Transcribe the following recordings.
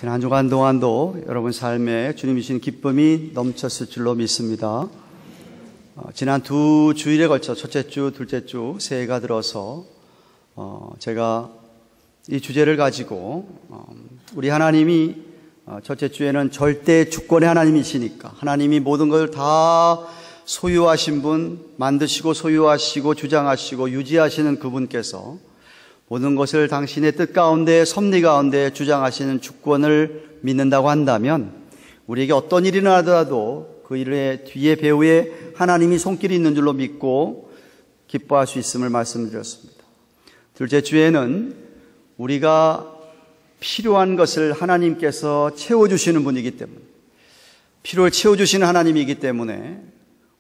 지난 한 주간 동안도 여러분 삶에 주님이 주신 기쁨이 넘쳤을 줄로 믿습니다. 지난 두 주일에 걸쳐 첫째 주, 둘째 주 새해가 들어서 제가 이 주제를 가지고 우리 하나님이 첫째 주에는 절대 주권의 하나님이시니까 하나님이 모든 걸 다 소유하신 분, 만드시고 소유하시고 주장하시고 유지하시는 그분께서 모든 것을 당신의 뜻 가운데 섭리 가운데 주장하시는 주권을 믿는다고 한다면 우리에게 어떤 일이 나더라도 그 일의 뒤에 배후에 하나님이 손길이 있는 줄로 믿고 기뻐할 수 있음을 말씀드렸습니다. 둘째 주에는 우리가 필요한 것을 하나님께서 채워주시는 분이기 때문에 필요를 채워주시는 하나님이기 때문에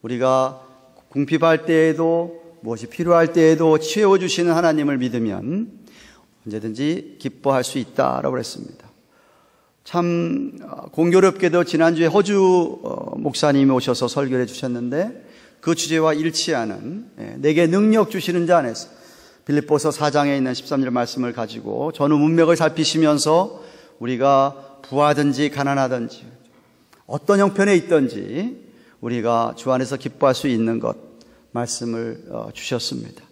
우리가 궁핍할 때에도 무엇이 필요할 때에도 채워주시는 하나님을 믿으면 언제든지 기뻐할 수 있다라고 했습니다. 참 공교롭게도 지난주에 허주 목사님이 오셔서 설교를 해주셨는데 그 주제와 일치하는 내게 능력 주시는 자 안에서 빌립보서 4장에 있는 13절 말씀을 가지고 전후 문맥을 살피시면서 우리가 부하든지 가난하든지 어떤 형편에 있든지 우리가 주 안에서 기뻐할 수 있는 것 말씀을 주셨습니다.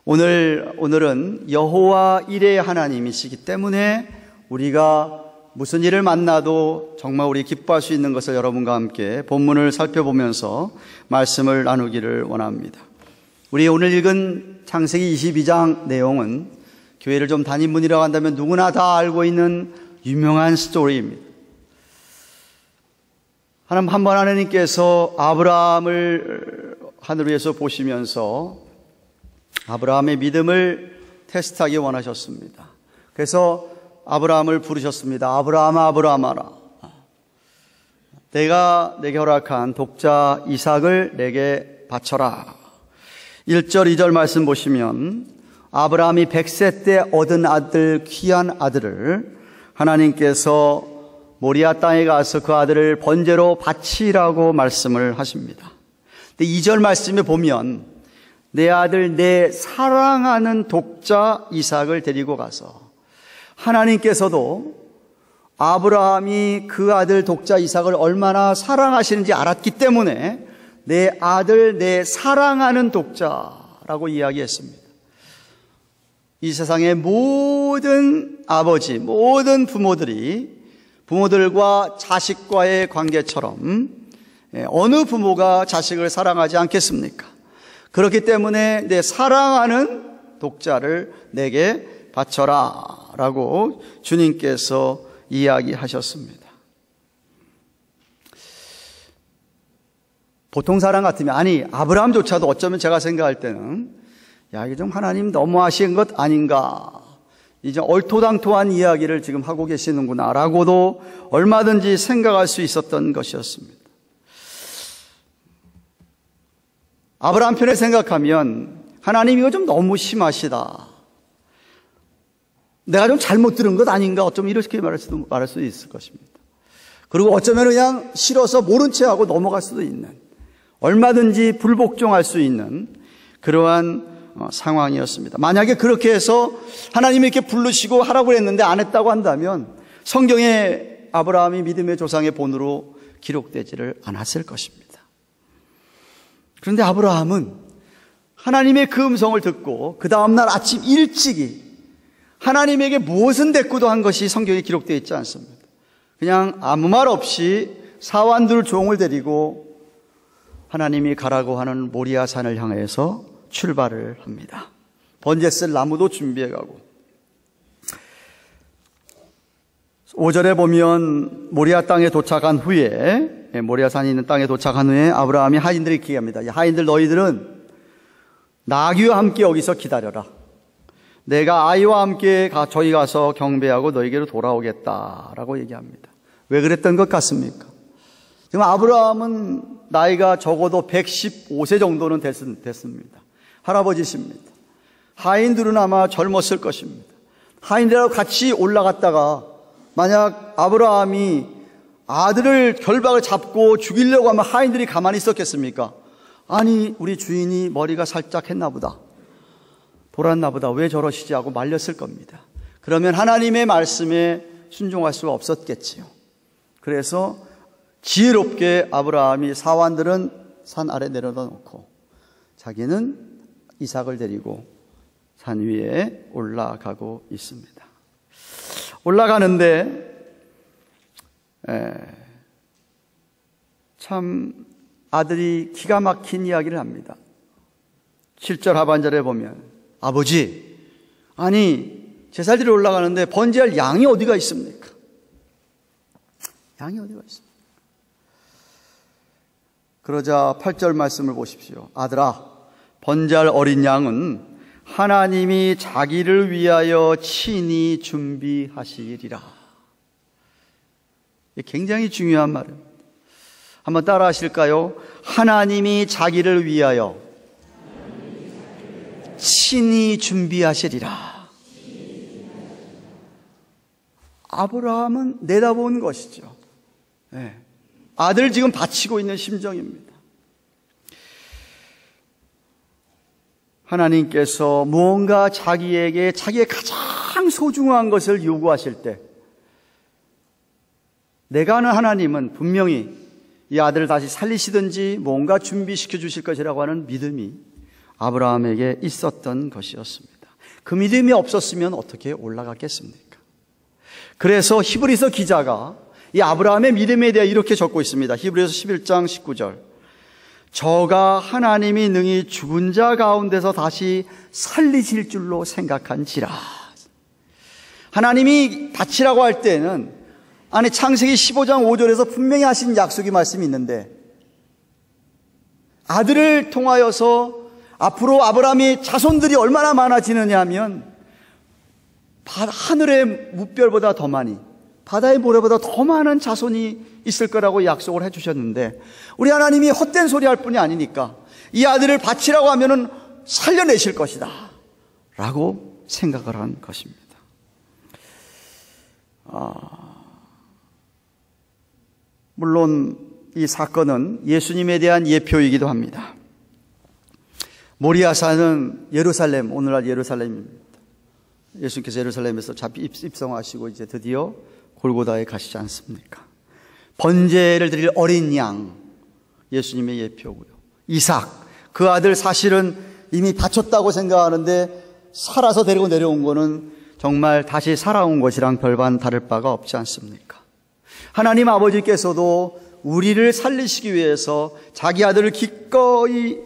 오늘은 여호와 일의 하나님이시기 때문에 우리가 무슨 일을 만나도 정말 우리 기뻐할 수 있는 것을 여러분과 함께 본문을 살펴보면서 말씀을 나누기를 원합니다. 우리 오늘 읽은 창세기 22장 내용은 교회를 좀 다닌 분이라고 한다면 누구나 다 알고 있는 유명한 스토리입니다. 한번 하나님께서 아브라함을 하늘 위에서 보시면서 아브라함의 믿음을 테스트하기 원하셨습니다. 그래서 아브라함을 부르셨습니다. 아브라함아, 아브라함아라. 내가 내게 허락한 독자 이삭을 내게 바쳐라. 1절, 2절 말씀 보시면 아브라함이 100세 때 얻은 아들, 귀한 아들을 하나님께서 모리아 땅에 가서 그 아들을 번제로 바치라고 말씀을 하십니다. 근데 2절 말씀에 보면 내 아들, 내 사랑하는 독자 이삭을 데리고 가서 하나님께서도 아브라함이 그 아들 독자 이삭을 얼마나 사랑하시는지 알았기 때문에 내 아들, 내 사랑하는 독자라고 이야기했습니다. 이 세상의 모든 아버지, 모든 부모들과 자식과의 관계처럼 어느 부모가 자식을 사랑하지 않겠습니까? 그렇기 때문에 내 사랑하는 독자를 내게 바쳐라 라고 주님께서 이야기하셨습니다. 보통 사람 같으면 아니 아브라함조차도 어쩌면 제가 생각할 때는 야 이게 좀 하나님 너무하신 것 아닌가, 이제 얼토당토한 이야기를 지금 하고 계시는구나 라고도 얼마든지 생각할 수 있었던 것이었습니다. 아브라함 편에 생각하면 하나님 이거 좀 너무 심하시다, 내가 좀 잘못 들은 것 아닌가, 어쩌면 이렇게 말할 수도 있을 것입니다. 그리고 어쩌면 그냥 싫어서 모른 채 하고 넘어갈 수도 있는, 얼마든지 불복종할 수 있는 그러한 상황이었습니다. 만약에 그렇게 해서 하나님이 이렇게 부르시고 하라고 했는데 안 했다고 한다면 성경에 아브라함이 믿음의 조상의 본으로 기록되지를 않았을 것입니다. 그런데 아브라함은 하나님의 그 음성을 듣고 그 다음날 아침 일찍이 하나님에게 무엇은 대꾸도 한 것이 성경에 기록되어 있지 않습니다. 그냥 아무 말 없이 사완들 종을 데리고 하나님이 가라고 하는 모리아 산을 향해서 출발을 합니다. 번제 쓸 나무도 준비해 가고 5절에 보면 모리아 땅에 도착한 후에, 모리아 산이 있는 땅에 도착한 후에 아브라함이 하인들에게 이렇게 합니다. 하인들, 너희들은 나귀와 함께 여기서 기다려라. 내가 아이와 함께 저희 가서 경배하고 너희에게로 돌아오겠다라고 얘기합니다. 왜 그랬던 것 같습니까? 지금 아브라함은 나이가 적어도 115세 정도는 됐습니다. 할아버지십니다. 하인들은 아마 젊었을 것입니다. 하인들하고 같이 올라갔다가 만약 아브라함이 아들을 결박을 잡고 죽이려고 하면 하인들이 가만히 있었겠습니까? 아니 우리 주인이 머리가 살짝 했나 보다, 돌았나 보다, 왜 저러시지 하고 말렸을 겁니다. 그러면 하나님의 말씀에 순종할 수가 없었겠지요. 그래서 지혜롭게 아브라함이 사환들은 산 아래 내려다 놓고 자기는 이삭을 데리고 산 위에 올라가고 있습니다. 올라가는데 참 아들이 기가 막힌 이야기를 합니다. 7절 하반절에 보면 아버지, 아니 제사지로 올라가는데 번제할 양이 어디가 있습니까? 양이 어디가 있습니까? 그러자 8절 말씀을 보십시오. 아들아, 번제할 어린 양은 하나님이 자기를 위하여 친히 준비하시리라. 굉장히 중요한 말입니다. 한번 따라 하실까요? 하나님이 자기를 위하여 친히 준비하시리라. 아브라함은 내다본 것이죠. 네. 아들 지금 바치고 있는 심정입니다. 하나님께서 무언가 자기에게 자기의 가장 소중한 것을 요구하실 때 내가 아는 하나님은 분명히 이 아들을 다시 살리시든지 뭔가 준비시켜 주실 것이라고 하는 믿음이 아브라함에게 있었던 것이었습니다. 그 믿음이 없었으면 어떻게 올라갔겠습니까? 그래서 히브리서 기자가 이 아브라함의 믿음에 대해 이렇게 적고 있습니다. 히브리서 11장 19절. 저가 하나님이 능히 죽은 자 가운데서 다시 살리실 줄로 생각한지라. 하나님이 바치라고 할 때는 아니 창세기 15장 5절에서 분명히 하신 약속의 말씀이 있는데 아들을 통하여서 앞으로 아브라함의 자손들이 얼마나 많아지느냐 하면 하늘의 무별보다 더 많이 바다의 모래보다 더 많은 자손이 있을 거라고 약속을 해주셨는데 우리 하나님이 헛된 소리 할 뿐이 아니니까 이 아들을 바치라고 하면은 살려내실 것이다 라고 생각을 한 것입니다. 물론 이 사건은 예수님에 대한 예표이기도 합니다. 모리아산은 예루살렘, 오늘날 예루살렘입니다. 예수님께서 예루살렘에서 입성하시고 이제 드디어 골고다에 가시지 않습니까? 번제를 드릴 어린 양, 예수님의 예표고요. 이삭, 그 아들 사실은 이미 바쳤다고 생각하는데 살아서 데리고 내려온 거는 정말 다시 살아온 것이랑 별반 다를 바가 없지 않습니까? 하나님 아버지께서도 우리를 살리시기 위해서 자기 아들을 기꺼이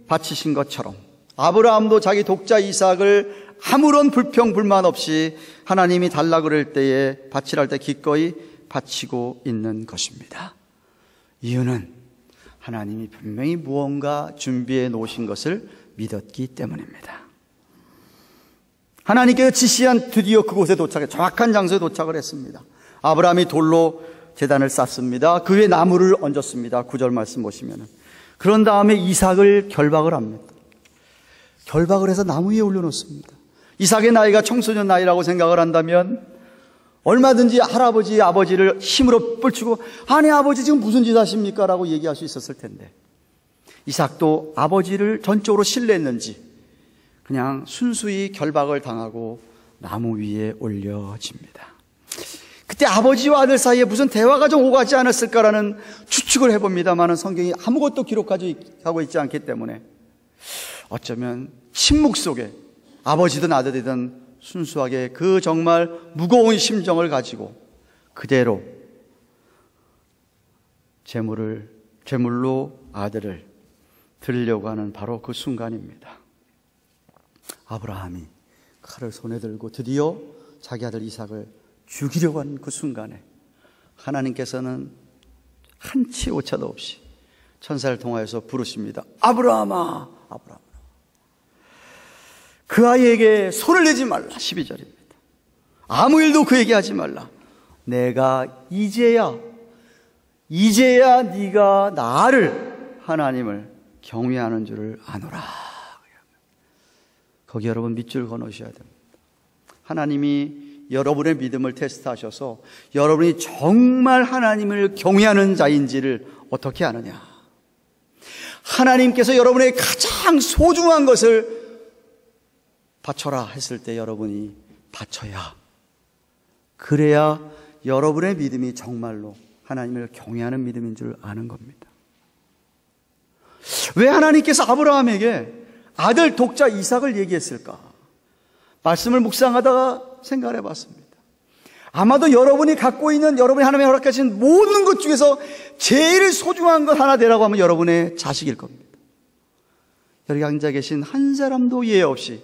바치신 것처럼 아브라함도 자기 독자 이삭을 아무런 불평 불만 없이 하나님이 달라 그럴 때에 바치라 할 때 기꺼이 바치고 있는 것입니다. 이유는 하나님이 분명히 무언가 준비해 놓으신 것을 믿었기 때문입니다. 하나님께서 지시한 드디어 그곳에 도착해 정확한 장소에 도착을 했습니다. 아브라함이 돌로 제단을 쌓습니다. 그 위에 나무를 얹었습니다. 9절 말씀 보시면은. 그런 다음에 이삭을 결박을 합니다. 결박을 해서 나무 위에 올려놓습니다. 이삭의 나이가 청소년 나이라고 생각을 한다면 얼마든지 할아버지, 아버지를 힘으로 뿔치고 아니 아버지 지금 무슨 짓 하십니까? 라고 얘기할 수 있었을 텐데 이삭도 아버지를 전적으로 신뢰했는지 그냥 순수히 결박을 당하고 나무 위에 올려집니다. 그때 아버지와 아들 사이에 무슨 대화가 좀 오가지 않았을까라는 추측을 해봅니다만 성경이 아무것도 기록하고 있지 않기 때문에 어쩌면 침묵 속에 아버지든 아들이든 순수하게 그 정말 무거운 심정을 가지고 그대로 제물로 아들을 드리려고 하는 바로 그 순간입니다. 아브라함이 칼을 손에 들고 드디어 자기 아들 이삭을 죽이려고 하는 그 순간에 하나님께서는 한치 오차도 없이 천사를 통하여서 부르십니다. 아브라함아, 아브라함. 그 아이에게 손을 내지 말라. 12절입니다. 아무 일도 그에게 하지 말라. 내가 이제야 네가 나를 하나님을 경외하는 줄을 아노라. 거기 여러분 밑줄 그어놓으셔야 됩니다. 하나님이 여러분의 믿음을 테스트하셔서 여러분이 정말 하나님을 경외하는 자인지를 어떻게 아느냐. 하나님께서 여러분의 가장 소중한 것을 바쳐라 했을 때 여러분이 바쳐야 그래야 여러분의 믿음이 정말로 하나님을 경외하는 믿음인 줄 아는 겁니다. 왜 하나님께서 아브라함에게 아들 독자 이삭을 얘기했을까? 말씀을 묵상하다가 생각을 해봤습니다. 아마도 여러분이 갖고 있는, 여러분이 하나님의 허락하신 모든 것 중에서 제일 소중한 것 하나 되라고 하면 여러분의 자식일 겁니다. 여기 앉아 계신 한 사람도 예외 없이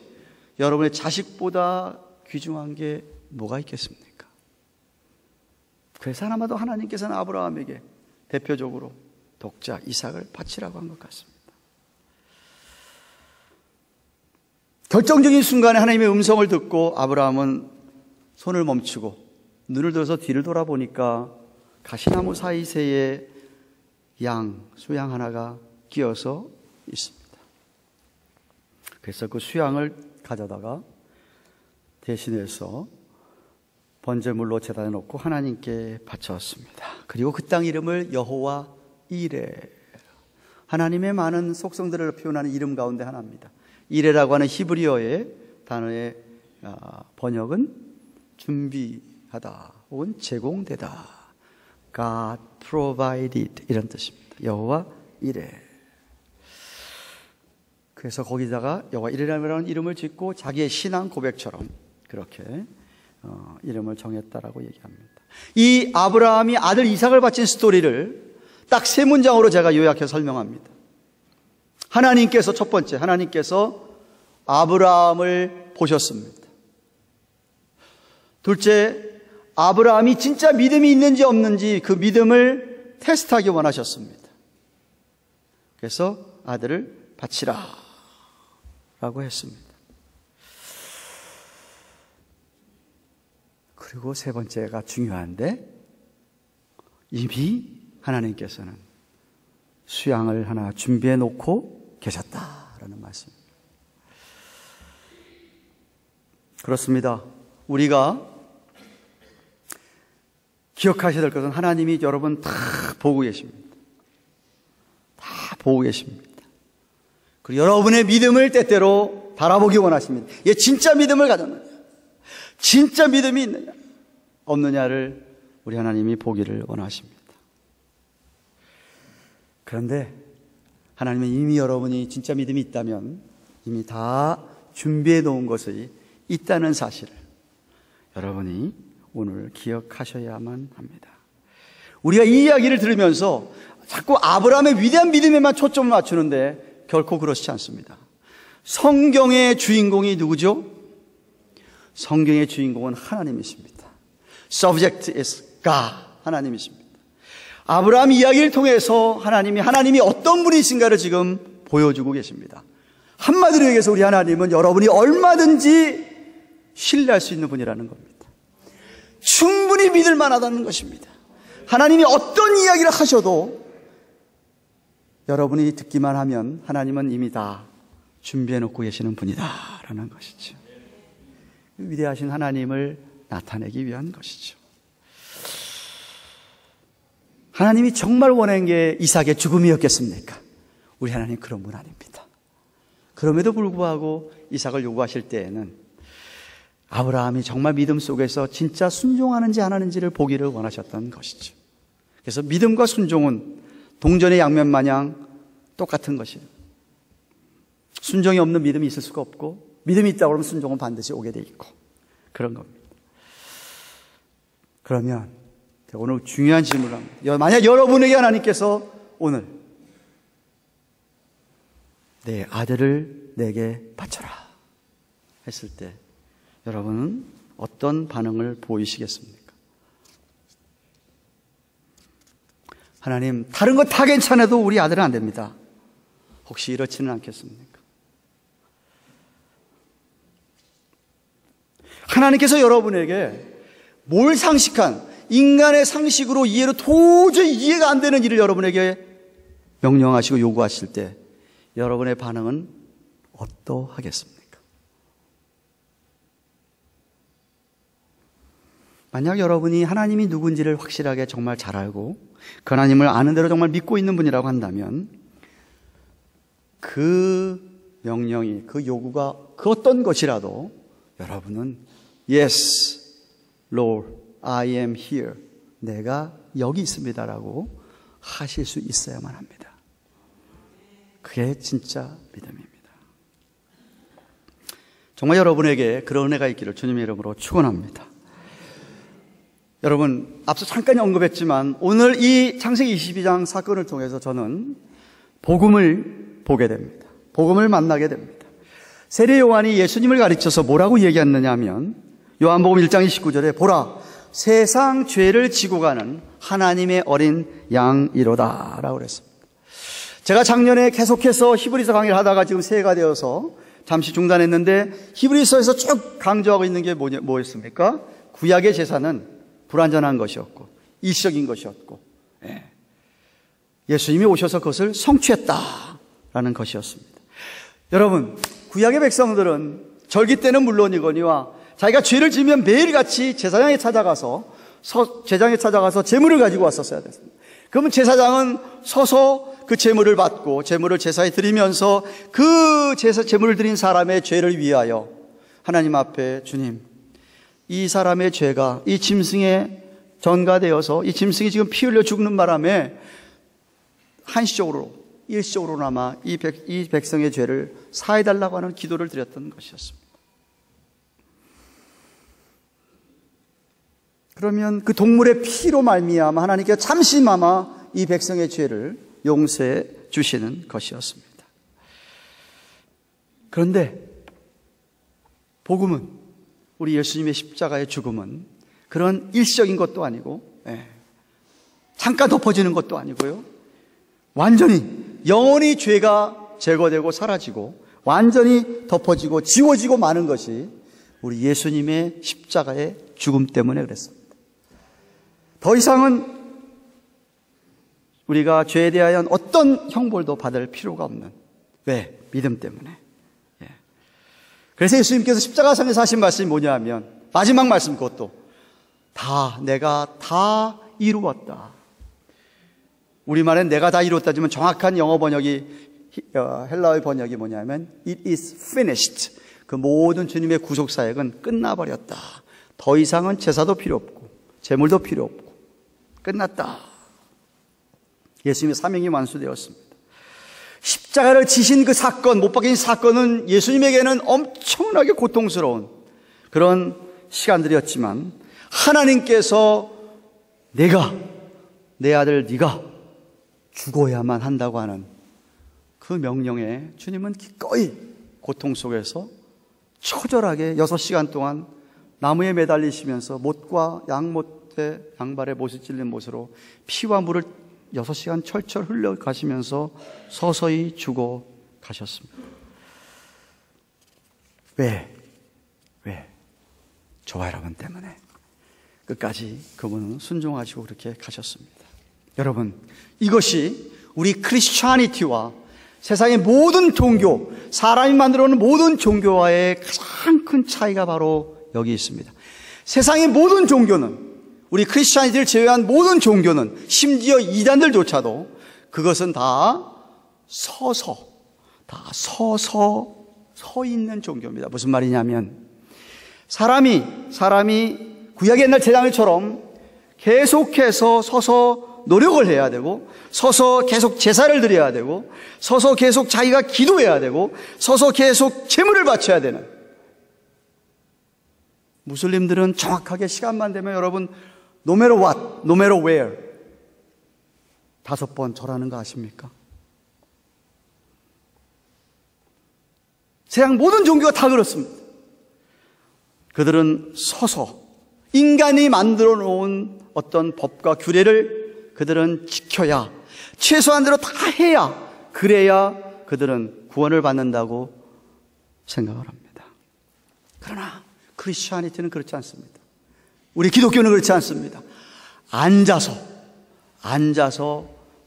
여러분의 자식보다 귀중한 게 뭐가 있겠습니까? 그래서 아마도 하나님께서는 아브라함에게 대표적으로 독자 이삭을 바치라고 한 것 같습니다. 결정적인 순간에 하나님의 음성을 듣고 아브라함은 손을 멈추고 눈을 들어서 뒤를 돌아보니까 가시나무 사이새에 수양 하나가 끼어서 있습니다. 그래서 그 수양을 가져다가 대신해서 번제물로 제단에 놓고 하나님께 바쳤습니다. 그리고 그 땅 이름을 여호와 이레, 하나님의 많은 속성들을 표현하는 이름 가운데 하나입니다. 이레라고 하는 히브리어의 단어의 번역은 준비하다 혹은 제공되다, God provided 이런 뜻입니다. 여호와 이레. 그래서 거기다가 여호와 이레라는 이름을 짓고 자기의 신앙 고백처럼 그렇게 이름을 정했다라고 얘기합니다. 이 아브라함이 아들 이삭을 바친 스토리를 딱 세 문장으로 제가 요약해서 설명합니다. 하나님께서, 첫 번째, 하나님께서 아브라함을 보셨습니다. 둘째, 아브라함이 진짜 믿음이 있는지 없는지 그 믿음을 테스트하기 원하셨습니다. 그래서 아들을 바치라 라고 했습니다. 그리고 세 번째가 중요한데, 이미 하나님께서는 수양을 하나 준비해 놓고 계셨다라는 말씀입니다. 그렇습니다. 우리가 기억하셔야 될 것은 하나님이 여러분 다 보고 계십니다. 다 보고 계십니다. 그리고 여러분의 믿음을 때때로 바라보기 원하십니다. 얘 진짜 믿음을 가졌느냐, 진짜 믿음이 있느냐 없느냐를 우리 하나님이 보기를 원하십니다. 그런데 하나님은 이미 여러분이 진짜 믿음이 있다면 이미 다 준비해 놓은 것이 있다는 사실을 여러분이 오늘 기억하셔야만 합니다. 우리가 이 이야기를 들으면서 자꾸 아브라함의 위대한 믿음에만 초점을 맞추는데 결코 그렇지 않습니다. 성경의 주인공이 누구죠? 성경의 주인공은 하나님이십니다. Subject is God, 하나님이십니다. 아브라함 이야기를 통해서 하나님이 어떤 분이신가를 지금 보여주고 계십니다. 한마디로 얘기해서 우리 하나님은 여러분이 얼마든지 신뢰할 수 있는 분이라는 겁니다. 충분히 믿을 만하다는 것입니다. 하나님이 어떤 이야기를 하셔도 여러분이 듣기만 하면 하나님은 이미 다 준비해 놓고 계시는 분이다라는 것이죠. 위대하신 하나님을 나타내기 위한 것이죠. 하나님이 정말 원하는 게 이삭의 죽음이었겠습니까? 우리 하나님 그런 분 아닙니다. 그럼에도 불구하고 이삭을 요구하실 때에는 아브라함이 정말 믿음 속에서 진짜 순종하는지 안 하는지를 보기를 원하셨던 것이죠. 그래서 믿음과 순종은 동전의 양면 마냥 똑같은 것이에요. 순종이 없는 믿음이 있을 수가 없고, 믿음이 있다고 그러면 순종은 반드시 오게 돼 있고, 그런 겁니다. 그러면 오늘 중요한 질문을 합니다. 만약 여러분에게 하나님께서 오늘 내 아들을 내게 바쳐라 했을 때 여러분은 어떤 반응을 보이시겠습니까? 하나님, 다른 거 다 괜찮아도 우리 아들은 안 됩니다. 혹시 이렇지는 않겠습니까? 하나님께서 여러분에게 뭘 상식한, 인간의 상식으로 이해로 도저히 이해가 안 되는 일을 여러분에게 명령하시고 요구하실 때 여러분의 반응은 어떠하겠습니까? 만약 여러분이 하나님이 누군지를 확실하게 정말 잘 알고 그 하나님을 아는 대로 정말 믿고 있는 분이라고 한다면 그 명령이, 그 요구가 그 어떤 것이라도 여러분은 Yes, Lord, I am here. 내가 여기 있습니다라고 하실 수 있어야만 합니다. 그게 진짜 믿음입니다. 정말 여러분에게 그런 은혜가 있기를 주님의 이름으로 축원합니다. 여러분, 앞서 잠깐 언급했지만 오늘 이 창세기 22장 사건을 통해서 저는 복음을 보게 됩니다. 복음을 만나게 됩니다. 세례 요한이 예수님을 가르쳐서 뭐라고 얘기했느냐 하면 요한복음 1장 29절에 보라, 세상 죄를 지고 가는 하나님의 어린 양이로다 라고 그랬습니다. 제가 작년에 계속해서 히브리서 강의를 하다가 지금 새해가 되어서 잠시 중단했는데 히브리서에서 쭉 강조하고 있는 게 뭐였습니까? 구약의 제사는 불완전한 것이었고 일시적인 것이었고 예수님이 오셔서 그것을 성취했다라는 것이었습니다. 여러분, 구약의 백성들은 절기 때는 물론이거니와 자기가 죄를 지으면 매일같이 제사장에 찾아가서 제물을 가지고 왔었어야 됐습니다. 그러면 제사장은 서서 그 제물을 받고 제물을 제사에 드리면서 그 제물을 드린 사람의 죄를 위하여 하나님 앞에 주님, 이 사람의 죄가 이 짐승에 전가되어서 이 짐승이 지금 피 흘려 죽는 바람에 한시적으로 일시적으로나마 이 백성의 죄를 사해달라고 하는 기도를 드렸던 것이었습니다. 그러면 그 동물의 피로 말미암아 하나님께 잠시마마 이 백성의 죄를 용서해 주시는 것이었습니다. 그런데 복음은, 우리 예수님의 십자가의 죽음은 그런 일시적인 것도 아니고 잠깐 덮어지는 것도 아니고요, 완전히 영원히 죄가 제거되고 사라지고 완전히 덮어지고 지워지고 마는 것이 우리 예수님의 십자가의 죽음 때문에 그랬습니다. 더 이상은 우리가 죄에 대하여 어떤 형벌도 받을 필요가 없는, 왜? 믿음 때문에. 그래서 예수님께서 십자가상에서 하신 말씀이 뭐냐 하면 마지막 말씀, 그것도 내가 다 이루었다. 우리말엔 내가 다 이루었다지만 정확한 영어 번역이, 헬라어의 번역이 뭐냐면 It is finished. 그 모든 주님의 구속 사역은 끝나버렸다. 더 이상은 제사도 필요 없고 제물도 필요 없고 끝났다. 예수님의 사명이 완수되었습니다. 십자가를 지신 그 사건, 못 박힌 사건은 예수님에게는 엄청나게 고통스러운 그런 시간들이었지만 하나님께서 내 아들 네가 죽어야만 한다고 하는 그 명령에 주님은 기꺼이 고통 속에서 처절하게 6시간 동안 나무에 매달리시면서 못과 양못에 양발에 못이 찔린 못으로 피와 물을 6시간 철철 흘려가시면서 서서히 죽어 가셨습니다. 왜? 저와 여러분 때문에 끝까지 그분은 순종하시고 그렇게 가셨습니다. 여러분, 이것이 우리 크리스찬이티와 세상의 모든 종교, 사람이 만들어 놓은 모든 종교와의 가장 큰 차이가 바로 여기 있습니다. 세상의 모든 종교는, 우리 크리스찬이티를 제외한 모든 종교는, 심지어 이단들조차도 그것은 다 서서 서 있는 종교입니다. 무슨 말이냐면 사람이 구약의 옛날 제사장처럼 계속해서 서서 노력을 해야 되고, 서서 계속 제사를 드려야 되고, 서서 계속 자기가 기도해야 되고, 서서 계속 제물을 바쳐야 되는, 무슬림들은 정확하게 시간만 되면 여러분 no matter what, no matter where 5번 절하는 거 아십니까? 세상 모든 종교가 다 그렇습니다. 그들은 서서 인간이 만들어 놓은 어떤 법과 규례를 그들은 지켜야, 최소한대로 다 해야, 그래야 그들은 구원을 받는다고 생각을 합니다. 그러나 크리스천이티는 그렇지 않습니다. 우리 기독교는 그렇지 않습니다. 앉아서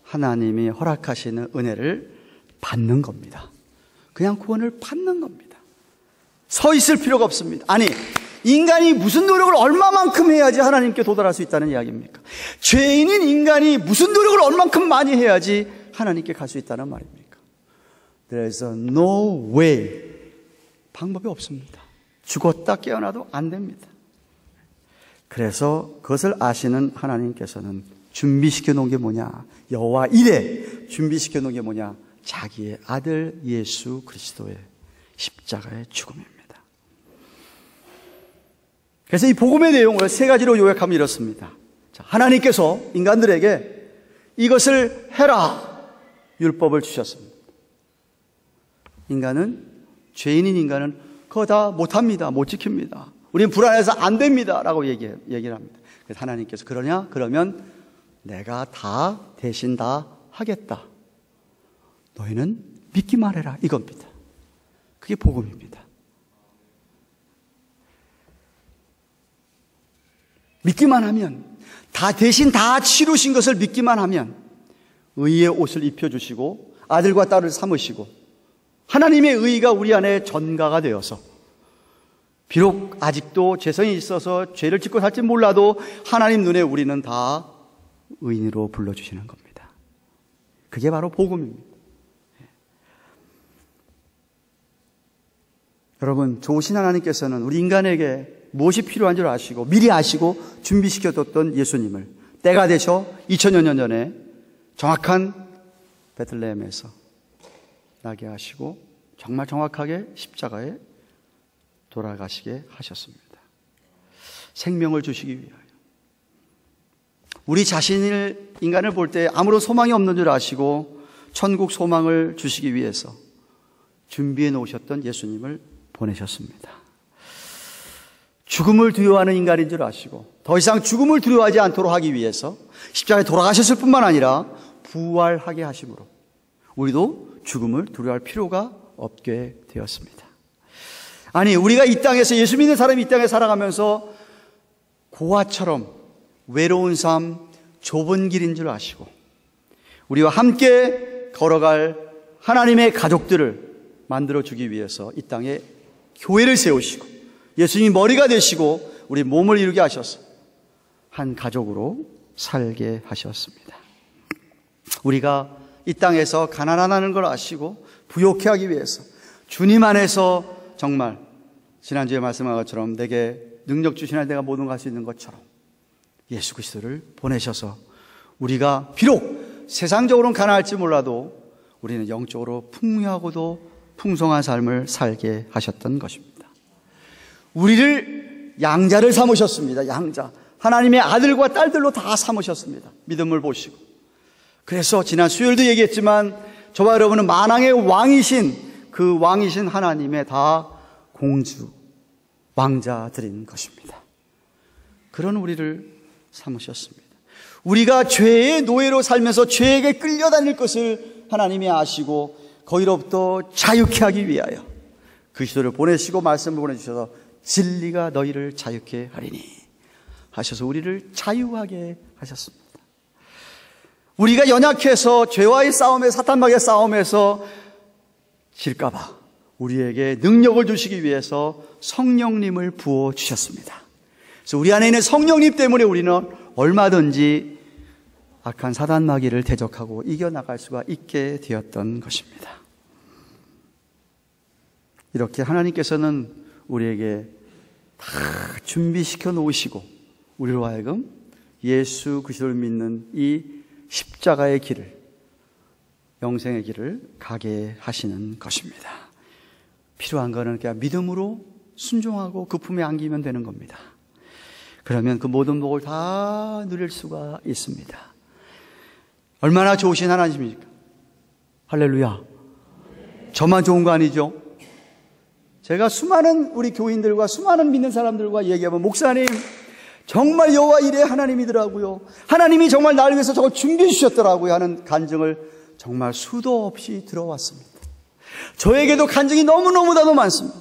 하나님이 허락하시는 은혜를 받는 겁니다. 그냥 구원을 받는 겁니다. 서 있을 필요가 없습니다. 아니, 인간이 무슨 노력을 얼마만큼 해야지 하나님께 도달할 수 있다는 이야기입니까? 죄인인 인간이 무슨 노력을 얼만큼 많이 해야지 하나님께 갈 수 있다는 말입니까? There's no way. 방법이 없습니다. 죽었다 깨어나도 안 됩니다. 그래서 그것을 아시는 하나님께서는 준비시켜 놓은 게 뭐냐? 여호와 이레 준비시켜 놓은 게 뭐냐? 자기의 아들 예수 그리스도의 십자가의 죽음입니다. 그래서 이 복음의 내용을 세 가지로 요약하면 이렇습니다. 자, 하나님께서 인간들에게 이것을 해라 율법을 주셨습니다. 죄인인 인간은 그거 다 못합니다. 못 지킵니다. 우리는 불안해서 안 됩니다 라고 얘기를 합니다. 그래서 하나님께서 그러냐? 그러면 내가 다 대신 다 하겠다. 너희는 믿기만 해라 이겁니다. 그게 복음입니다. 믿기만 하면, 다 대신 다 치루신 것을 믿기만 하면 의의 옷을 입혀주시고 아들과 딸을 삼으시고 하나님의 의의가 우리 안에 전가가 되어서 비록 아직도 죄성이 있어서 죄를 짓고 살지 몰라도 하나님 눈에 우리는 다 의인으로 불러주시는 겁니다. 그게 바로 복음입니다. 여러분, 좋으신 하나님께서는 우리 인간에게 무엇이 필요한 줄 아시고 미리 아시고 준비시켜뒀던 예수님을 때가 되셔 2000여 년 전에 정확한 베들레헴에서 나게 하시고 정말 정확하게 십자가에 돌아가시게 하셨습니다. 생명을 주시기 위하여. 우리 자신을 인간을 볼 때 아무런 소망이 없는 줄 아시고 천국 소망을 주시기 위해서 준비해 놓으셨던 예수님을 보내셨습니다. 죽음을 두려워하는 인간인 줄 아시고 더 이상 죽음을 두려워하지 않도록 하기 위해서 십자가에 돌아가셨을 뿐만 아니라 부활하게 하심으로 우리도 죽음을 두려워할 필요가 없게 되었습니다. 아니, 우리가 이 땅에서 예수 믿는 사람이 이 땅에 살아가면서 고아처럼 외로운 삶, 좁은 길인 줄 아시고 우리와 함께 걸어갈 하나님의 가족들을 만들어주기 위해서 이 땅에 교회를 세우시고 예수님이 머리가 되시고 우리 몸을 이루게 하셔서 한 가족으로 살게 하셨습니다. 우리가 이 땅에서 가난하다는 걸 아시고 부욕해 하기 위해서 주님 안에서 정말 지난주에 말씀한 것처럼 내게 능력 주시나 내가 모든 걸 할 수 있는 것처럼 예수 그리스도를 보내셔서 우리가 비록 세상적으로는 가난할지 몰라도 우리는 영적으로 풍요하고도 풍성한 삶을 살게 하셨던 것입니다. 우리를 양자를 삼으셨습니다. 양자. 하나님의 아들과 딸들로 다 삼으셨습니다. 믿음을 보시고. 그래서 지난 수요일도 얘기했지만 저와 여러분은 만왕의 왕이신 그 왕이신 하나님의 다 공주, 왕자들인 것입니다. 그런 우리를 삼으셨습니다. 우리가 죄의 노예로 살면서 죄에게 끌려다닐 것을 하나님이 아시고 거기로부터 자유케 하기 위하여 그리스도를 보내시고 말씀을 보내주셔서 진리가 너희를 자유케 하리니 하셔서 우리를 자유하게 하셨습니다. 우리가 연약해서 죄와의 싸움에 사탄마귀의 싸움에서 질까봐 우리에게 능력을 주시기 위해서 성령님을 부어주셨습니다. 그래서 우리 안에 있는 성령님 때문에 우리는 얼마든지 악한 사단마귀를 대적하고 이겨나갈 수가 있게 되었던 것입니다. 이렇게 하나님께서는 우리에게 다 준비시켜 놓으시고 우리로 하여금 예수 그리스도를 믿는 이 십자가의 길을, 영생의 길을 가게 하시는 것입니다. 필요한 것은 그냥 믿음으로 순종하고 그 품에 안기면 되는 겁니다. 그러면 그 모든 복을 다 누릴 수가 있습니다. 얼마나 좋으신 하나님입니까? 할렐루야. 저만 좋은 거 아니죠? 제가 수많은 우리 교인들과 수많은 믿는 사람들과 얘기하면 목사님 정말 여호와 이레 하나님이더라고요. 하나님이 정말 나를 위해서 저걸 준비해 주셨더라고요 하는 간증을 정말 수도 없이 들어왔습니다. 저에게도 간증이 너무너무나도 많습니다.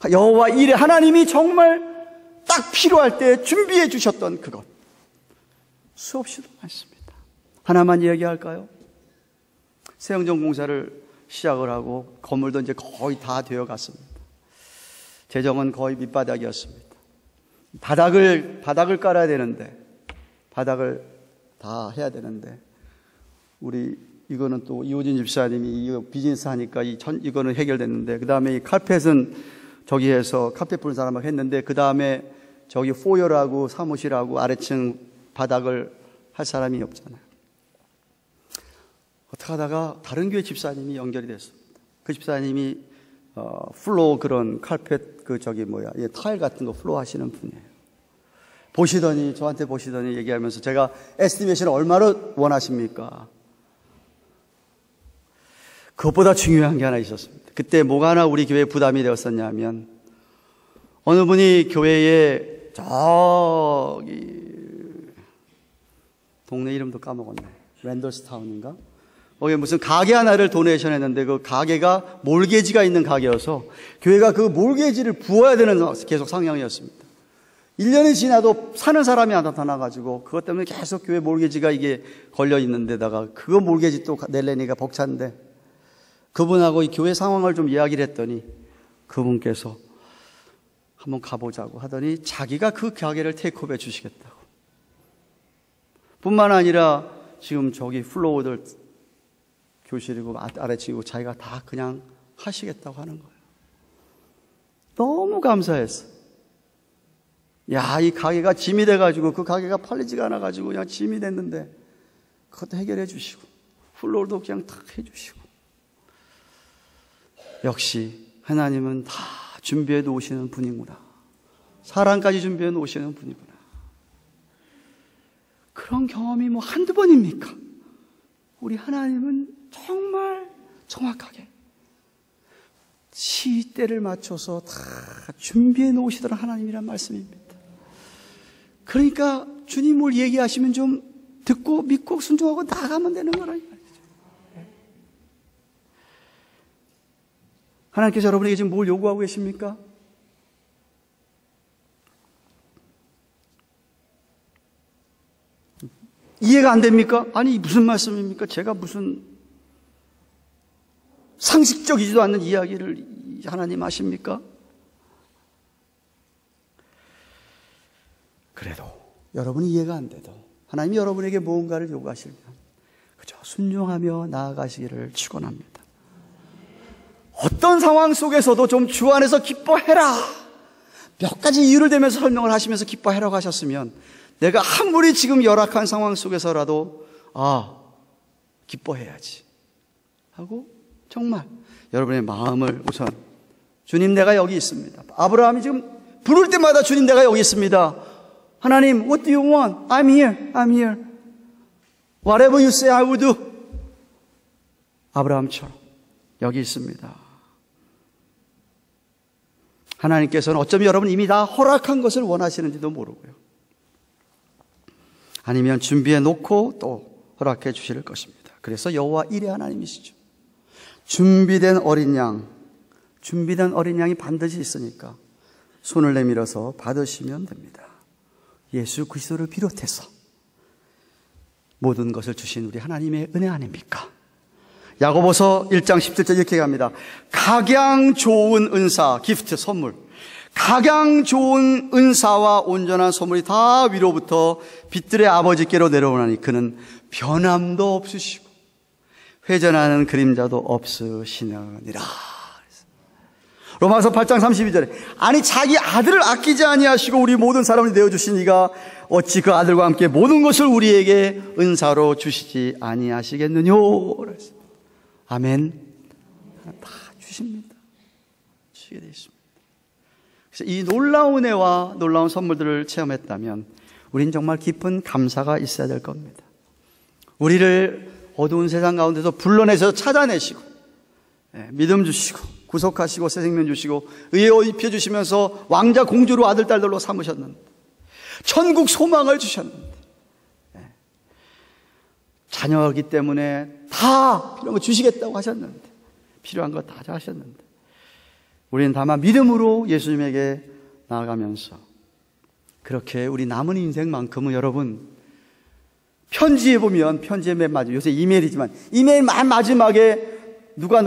여호와 이레 하나님이 정말 딱 필요할 때 준비해 주셨던 그것 수없이도 많습니다. 하나만 이야기할까요? 새영정 공사를 시작을 하고 건물도 이제 거의 다 되어 갔습니다. 재정은 거의 밑바닥이었습니다. 바닥을 깔아야 되는데 바닥을 다 해야 되는데 우리 이거는 또 이호진 집사님이 이거 비즈니스 하니까 이거는 해결됐는데 그 다음에 이 카펫은 저기 해서 카펫 부른 사람하고 했는데 그 다음에 저기 포여라고 사무실하고 아래층 바닥을 할 사람이 없잖아요. 어떻게 하다가 다른 교회 집사님이 연결이 됐습니다. 그 집사님이 플로어 그런 칼펫 타일 같은 거 플로어 하시는 분이에요. 저한테 보시더니 얘기하면서 제가 에스티메이션 얼마로 원하십니까? 그것보다 중요한 게 하나 있었습니다. 그때 뭐가 하나 우리 교회에 부담이 되었었냐면 어느 분이 교회에 저기 동네 이름도 까먹었네. 랜더스타운인가? 거기에 무슨 가게 하나를 도네이션 했는데 그 가게가 몰개지가 있는 가게여서 교회가 그 몰개지를 부어야 되는 계속 상황이었습니다. 1년이 지나도 사는 사람이 안 나타나가지고 그것 때문에 계속 교회 몰개지가 이게 걸려 있는 데다가 그거 몰개지 또 낼래니까 벅찬데 그분하고 이 교회 상황을 좀 이야기를 했더니 그분께서 한번 가보자고 하더니 자기가 그 가게를 테이크오버해 주시겠다고. 뿐만 아니라 지금 저기 플로어들 교실이고 아래층이고 자기가 다 그냥 하시겠다고 하는 거예요. 너무 감사했어. 야, 이 가게가 짐이 돼가지고 그 가게가 팔리지가 않아가지고 그냥 짐이 됐는데 그것도 해결해 주시고 플로어도 그냥 탁 해주시고 역시 하나님은 다 준비해 놓으시는 분이구나. 사랑까지 준비해 놓으시는 분이구나. 그런 경험이 뭐 한두 번입니까? 우리 하나님은 정말 정확하게 시때를 맞춰서 다 준비해 놓으시더라 하나님이란 말씀입니다. 그러니까 주님 뭘 얘기하시면 좀 듣고 믿고 순종하고 나가면 되는 거라 이 말이죠. 하나님께서 여러분에게 지금 뭘 요구하고 계십니까? 이해가 안 됩니까? 아니 무슨 말씀입니까? 제가 무슨 상식적이지도 않는 이야기를 하나님 하십니까? 그래도 여러분이 이해가 안 돼도 하나님이 여러분에게 무언가를 요구하시면 그저 순종하며 나아가시기를 축원합니다. 어떤 상황 속에서도 좀 주 안에서 기뻐해라. 몇 가지 이유를 대면서 설명을 하시면서 기뻐해라고 하셨으면 내가 아무리 지금 열악한 상황 속에서라도 기뻐해야지 하고 정말 여러분의 마음을 우선 주님 내가 여기 있습니다. 아브라함이 지금 부를 때마다 주님 내가 여기 있습니다. 하나님 what do you want? I'm here. I'm here. Whatever you say I will do. 아브라함처럼 여기 있습니다. 하나님께서는 어쩌면 여러분 이미 다 허락한 것을 원하시는지도 모르고요. 아니면 준비해 놓고 또 허락해 주실 것입니다. 그래서 여호와 일의 하나님이시죠. 준비된 어린 양이 반드시 있으니까 손을 내밀어서 받으시면 됩니다. 예수 그리스도를 비롯해서 모든 것을 주신 우리 하나님의 은혜 아닙니까? 야고보서 1장 17절 이렇게 갑니다. 각양 좋은 은사, 기프트, 선물. 각양 좋은 은사와 온전한 선물이 다 위로부터 빛들의 아버지께로 내려오나니 그는 변함도 없으시고 회전하는 그림자도 없으시느니라. 로마서 8장 32절에 아니 자기 아들을 아끼지 아니하시고 우리 모든 사람을 내어주신 이가 어찌 그 아들과 함께 모든 것을 우리에게 은사로 주시지 아니하시겠느뇨. 아멘. 다 주십니다. 주시게 되어 있습니다. 그래서 이 놀라운 은혜와 놀라운 선물들을 체험했다면 우린 정말 깊은 감사가 있어야 될 겁니다. 우리를 어두운 세상 가운데서 불러내서 찾아내시고 믿음 주시고 구속하시고 새 생명 주시고 의에 입혀주시면서 왕자 공주로 아들 딸들로 삼으셨는데 천국 소망을 주셨는데 자녀이기 때문에 다 필요한 거 주시겠다고 하셨는데 필요한 거 다 하셨는데 우리는 다만 믿음으로 예수님에게 나아가면서 그렇게 우리 남은 인생만큼은 여러분 편지에 보면 편지의 맨 마지막 요새 이메일이지만 이메일 맨 마지막에 누가